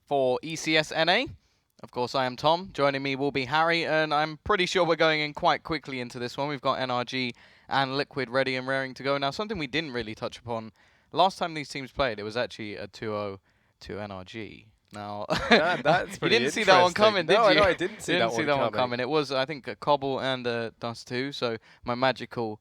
for ECS NA. Of course, I am Tom. Joining me will be Harry, and I'm pretty sure we're going in quite quickly into this one. We've got NRG and Liquid ready and raring to go. Now, something we didn't really touch upon, last time these teams played, it was actually a 2-0 to NRG. Now, that's pretty you didn't see that one coming, did you? No, I didn't see that one coming. It was, I think, a Cobble and a Dust 2, so my magical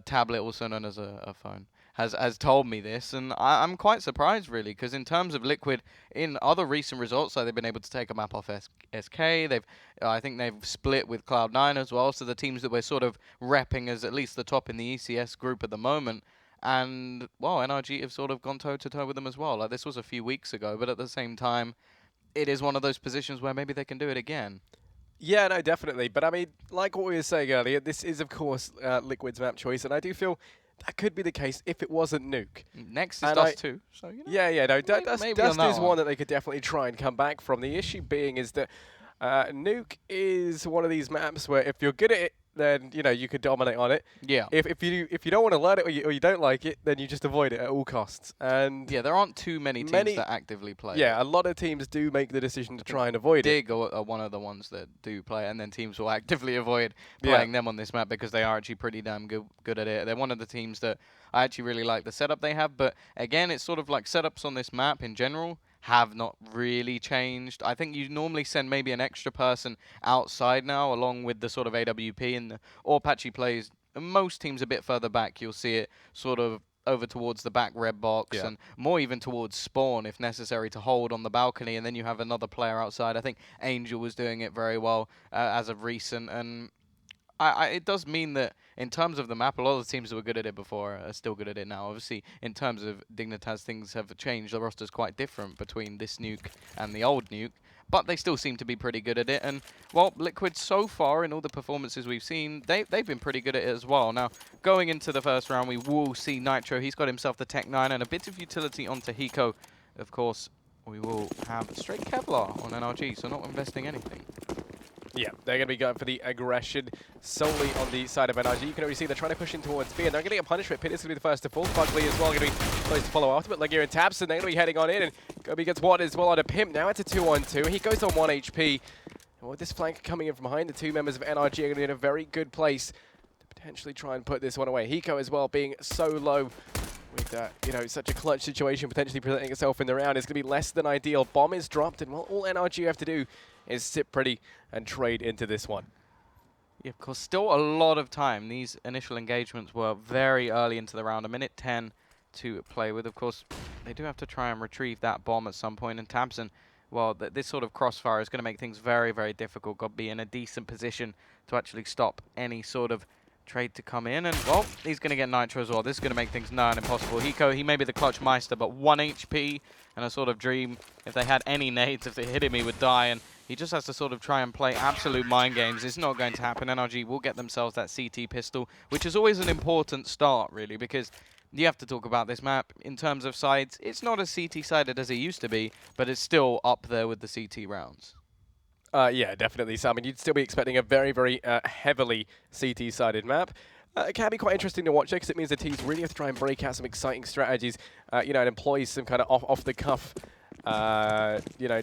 tablet, also known as a phone, has told me this, and I'm quite surprised, really, because in terms of Liquid, in other recent results, they've been able to take a map off SK. I think they've split with Cloud9 as well, so the teams that we're sort of repping as at least the top in the ECS group at the moment. And, well, NRG have sort of gone toe-to-toe with them as well. Like, this was a few weeks ago, but at the same time, it is one of those positions where maybe they can do it again. Yeah, no, definitely. But, I mean, like what we were saying earlier, this is, of course, Liquid's map choice, and I do feel that could be the case if it wasn't Nuke. Next is Dust 2. So, you know, yeah, no, Dust is one that they could definitely try and come back from. The issue being is that Nuke is one of these maps where if you're good at it, then you could dominate on it. Yeah. If you don't want to learn it or you don't like it, then you just avoid it at all costs. And yeah, there aren't too many teams that actively play. Yeah, a lot of teams do make the decision to try and avoid it. Dig are one of the ones that do play, and then teams will actively avoid playing them on this map because they are actually pretty damn good at it. They're one of the teams that I actually really like the setup they have, but again, it's sort of like setups on this map in general have not really changed. I think you normally send maybe an extra person outside now, along with the sort of AWP, and or Patchy plays most teams a bit further back. You'll see it sort of over towards the back red box and more even towards spawn if necessary to hold on the balcony, and then you have another player outside. I think Angel was doing it very well as of recent, and it does mean that in terms of the map, a lot of the teams that were good at it before are still good at it now. Obviously, in terms of Dignitas, things have changed. The roster's quite different between this Nuke and the old Nuke, but they still seem to be pretty good at it. And, well, Liquid so far, in all the performances we've seen, they've been pretty good at it as well. Now, going into the first round, we will see Nitro. He's got himself the Tech 9 and a bit of utility onto Hiko. Of course, we will have straight Kevlar on NRG, so not investing anything. Yeah, they're going to be going for the aggression solely on the side of NRG. You can already see they're trying to push in towards B, and they're going to get punished. Pit is going to be the first to fall. FugLy as well going to be close to follow after, but LEGIJA and tabseN, they're going to be heading on in, and Gobi gets Wodarz as well on a Pimp. Now it's a 2-on-2. He goes on 1 HP. And with this flank coming in from behind, the two members of NRG are going to be in a very good place to potentially try and put this one away. Hiko as well being so low with such a clutch situation potentially presenting itself in the round is going to be less than ideal. Bomb is dropped, and well, all NRG have to do is sit pretty and trade into this one. Yeah, of course, still a lot of time. These initial engagements were very early into the round, a minute 10 to play with. Of course, they do have to try and retrieve that bomb at some point, and tabseN, well, this sort of crossfire is going to make things very, very difficult. Got to be in a decent position to actually stop any sort of trade to come in, and well, he's going to get Nitro as well. This is going to make things nigh on impossible. Hiko, he may be the clutch meister, but 1 HP and a sort of dream. If they had any nades, if they hit him, he would die, and he just has to sort of try and play absolute mind games. It's not going to happen. NRG will get themselves that CT pistol, which is always an important start, really, because you have to talk about this map in terms of sides. It's not as CT-sided as it used to be, but it's still up there with the CT rounds. Yeah, definitely. So, I mean, you'd still be expecting a very, very heavily CT-sided map. It can be quite interesting to watch because it means the teams really have to try and break out some exciting strategies, and employ some kind of off-the-cuff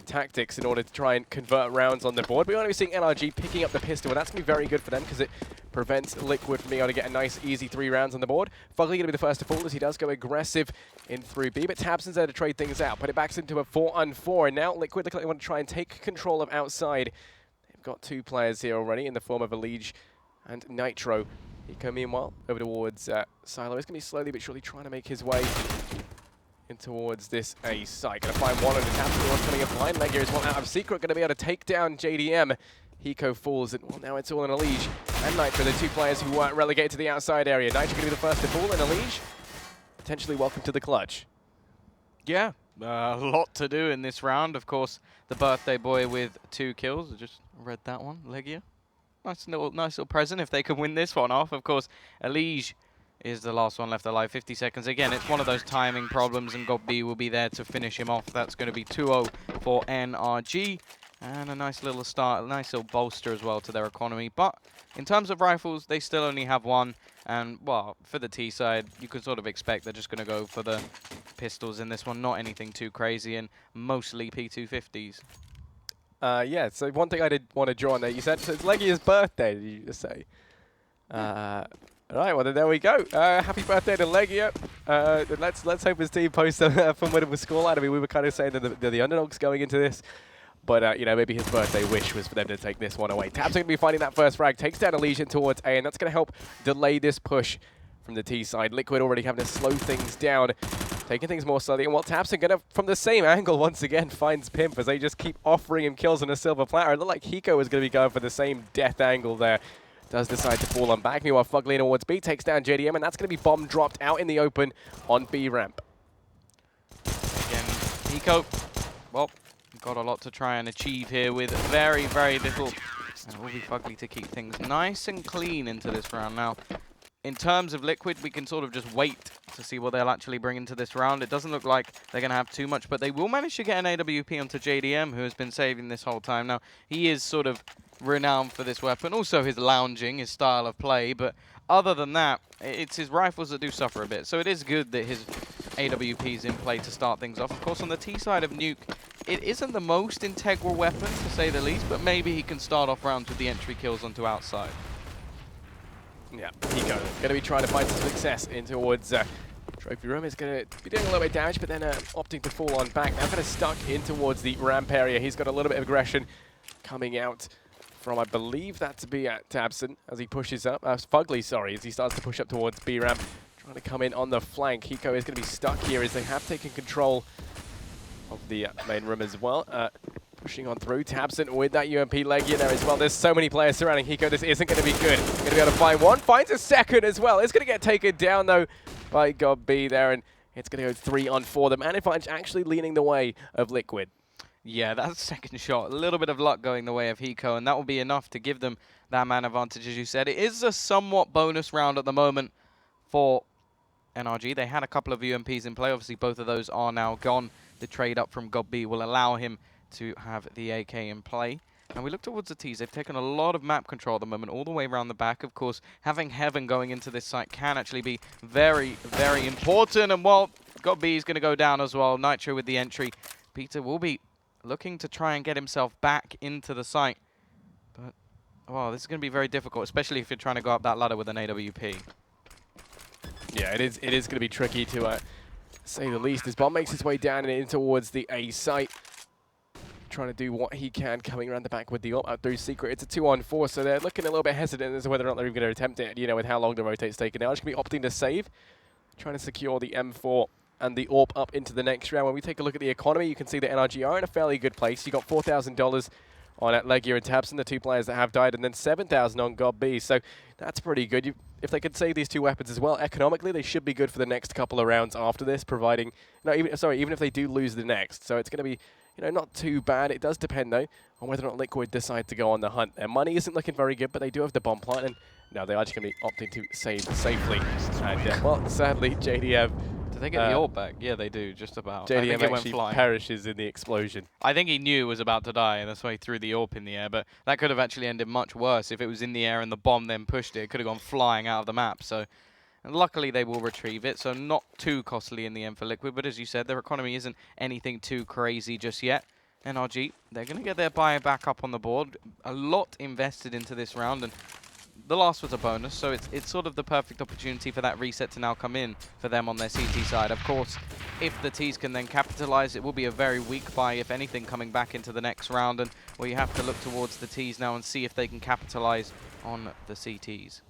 tactics in order to try and convert rounds on the board. But we're going to be seeing NRG picking up the pistol, and that's going to be very good for them because it prevents Liquid from being able to get a nice, easy 3 rounds on the board. FugLy going to be the first to fall as he does go aggressive in through B, but tabseN's there to trade things out. Put it back into a 4-on-4, and now Liquid look like they want to try and take control of outside. They've got 2 players here already in the form of EliGE and Nitro. Hiko, meanwhile, over towards Silo. He's going to be slowly but surely trying to make his way in towards this A site. Going to find one on the tabseN. One's coming up behind. LEGIJA is one out of secret. Going to be able to take down JDM. Hiko falls, and well, now it's all in EliGE and Nitro, the 2 players who weren't relegated to the outside area. Nitro going to be the first to fall, and EliGE potentially welcome to the clutch. Yeah, a lot to do in this round. Of course, the birthday boy with 2 kills. I just read that one, LEGIJA. Nice little present if they can win this one off. Of course, EliGE is the last one left alive. 50 seconds. Again, it's one of those timing problems, and Gobi will be there to finish him off. That's going to be 2-0 for NRG. And a nice little start, a nice little bolster as well to their economy. But in terms of rifles, they still only have 1. And, well, for the T side, you can sort of expect they're just going to go for the pistols in this one, not anything too crazy, and mostly P250s. Yeah, so one thing I did want to draw on there, you said it's LEGIJA's birthday, did you just say? Alright, well then there we go. Happy birthday to LEGIJA. Let's hope his team posts a formidable scoreline. I mean, we were kind of saying that they're the underdogs going into this. But, you know, maybe his birthday wish was for them to take this one away. tabseN going to be finding that first frag, takes down EliGE towards A, and that's going to help delay this push from the T side. Liquid already having to slow things down, taking things more slowly. And while tabseN going to, from the same angle once again, finds Pimp as they just keep offering him kills on a silver platter. It looked like Hiko was going to be going for the same death angle there. Does decide to fall on back. Meanwhile, FugLy towards B, takes down JDM, and that's going to be bomb dropped out in the open on B ramp. Again, Hiko, well, got a lot to try and achieve here with very, very little. And it will be FugLy to keep things nice and clean into this round. Now, in terms of Liquid, we can sort of just wait to see what they'll actually bring into this round. It doesn't look like they're going to have too much, but they will manage to get an AWP onto JDM, who has been saving this whole time. Now, he is sort of renowned for this weapon, also his lounging, his style of play, but other than that, it's his rifles that do suffer a bit. So it is good that his AWP is in play to start things off. Of course, on the T side of Nuke, it isn't the most integral weapon, to say the least, but maybe he can start off rounds with the entry kills onto outside. Yeah, Hiko going to be trying to find some success in towards Trophy Room. Is going to be doing a little bit of damage, but then opting to fall on back. Now kind of stuck in towards the ramp area. He's got a little bit of aggression coming out from, I believe that to be at tabseN as he pushes up. FugLy, sorry, as he starts to push up towards B ramp. Trying to come in on the flank. Hiko is going to be stuck here as they have taken control of the main room as well. Pushing on through, tabseN with that UMP LEGIJA there as well. There's so many players surrounding Hiko. This isn't going to be good. Going to be able to find one, finds a second as well. It's going to get taken down though by GodB there, and it's going to go 3 on 4. The man advantage actually leaning the way of Liquid. Yeah, that second shot, a little bit of luck going the way of Hiko, and that will be enough to give them that man advantage, as you said. It is a somewhat bonus round at the moment for NRG. They had a couple of UMPs in play. Obviously, both of those are now gone. The trade up from GodB will allow him to have the AK in play. And we look towards the T's. They've taken a lot of map control at the moment, all the way around the back. Of course, having Heaven going into this site can actually be very, very important. And while GodB is going to go down as well, Nitro with the entry, Peter will be looking to try and get himself back into the site. But, wow, this is going to be very difficult, especially if you're trying to go up that ladder with an AWP. Yeah, it is going to be tricky to say the least. As Bomb makes his way down and in towards the A site, trying to do what he can, coming around the back with the up through Secret. It's a 2 on 4, so they're looking a little bit hesitant as to whether or not they're even going to attempt it, you know, with how long the rotate's taken. Now, just going to be opting to save, trying to secure the M4 and the AWP up into the next round. When we take a look at the economy, you can see that NRG are in a fairly good place. You got $4,000 on at LEGIJA and tabseN, the two players that have died, and then $7,000 on GodB. So that's pretty good. If they could save these two weapons as well, economically, they should be good for the next couple of rounds after this, providing, no, even if they do lose the next. So it's going to be, you know, not too bad. It does depend, though, on whether or not Liquid decide to go on the hunt. Their money isn't looking very good, but they do have the bomb plant, and no, they are just going to be opting to save safely. And, well, sadly, JDM... Do they get the AWP back? Yeah, they do, just about. JDM actually perishes in the explosion. I think he knew he was about to die, and that's why he threw the AWP in the air, but that could have actually ended much worse if it was in the air and the bomb then pushed it. It could have gone flying out of the map, so... And luckily, they will retrieve it, so not too costly in the end for Liquid. But as you said, their economy isn't anything too crazy just yet. NRG, they're going to get their buy back up on the board. A lot invested into this round, and the last was a bonus, so it's sort of the perfect opportunity for that reset to now come in for them on their CT side. Of course, if the Ts can then capitalize, it will be a very weak buy, if anything, coming back into the next round. And well, you have to look towards the Ts now and see if they can capitalize on the CTs.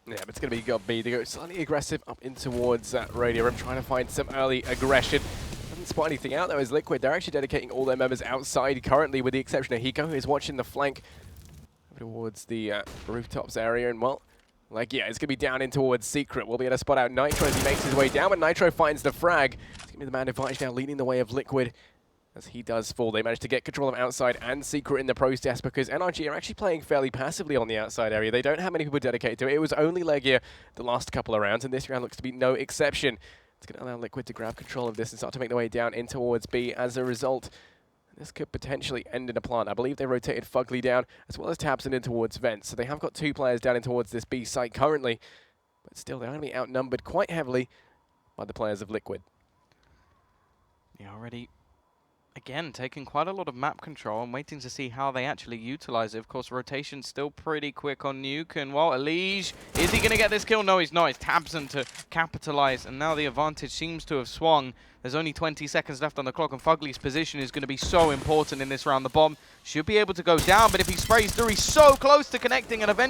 Yeah, but it's going to be GodB to go slightly aggressive up in towards that radio room, trying to find some early aggression. Doesn't spot anything out though as Liquid. They're actually dedicating all their members outside currently, with the exception of Hiko, who's watching the flank towards the rooftops area. And well, like, yeah, it's going to be down in towards Secret. We'll be able to spot out Nitro as he makes his way down, but Nitro finds the frag. It's going to be the man advantage now leading the way of Liquid. As he does fall, they manage to get control of outside and Secret in the process, because NRG are actually playing fairly passively on the outside area. They don't have many people dedicated to it. It was only LEGIJA the last couple of rounds, and this round looks to be no exception. It's going to allow Liquid to grab control of this and start to make their way down in towards B. As a result, this could potentially end in a plant. I believe they rotated FugLy down, as well as tabseN in towards Vent. So they have got two players down in towards this B site currently. But still, they're going to be outnumbered quite heavily by the players of Liquid. Yeah, already, again, taking quite a lot of map control and waiting to see how they actually utilize it. Of course, rotation's still pretty quick on Nuke. And while EliGE, is he going to get this kill? No, he's not. It's tabseN to capitalize. And now the advantage seems to have swung. There's only 20 seconds left on the clock, and FugLy's position is going to be so important in this round. The bomb should be able to go down, but if he sprays through, he's so close to connecting, and eventually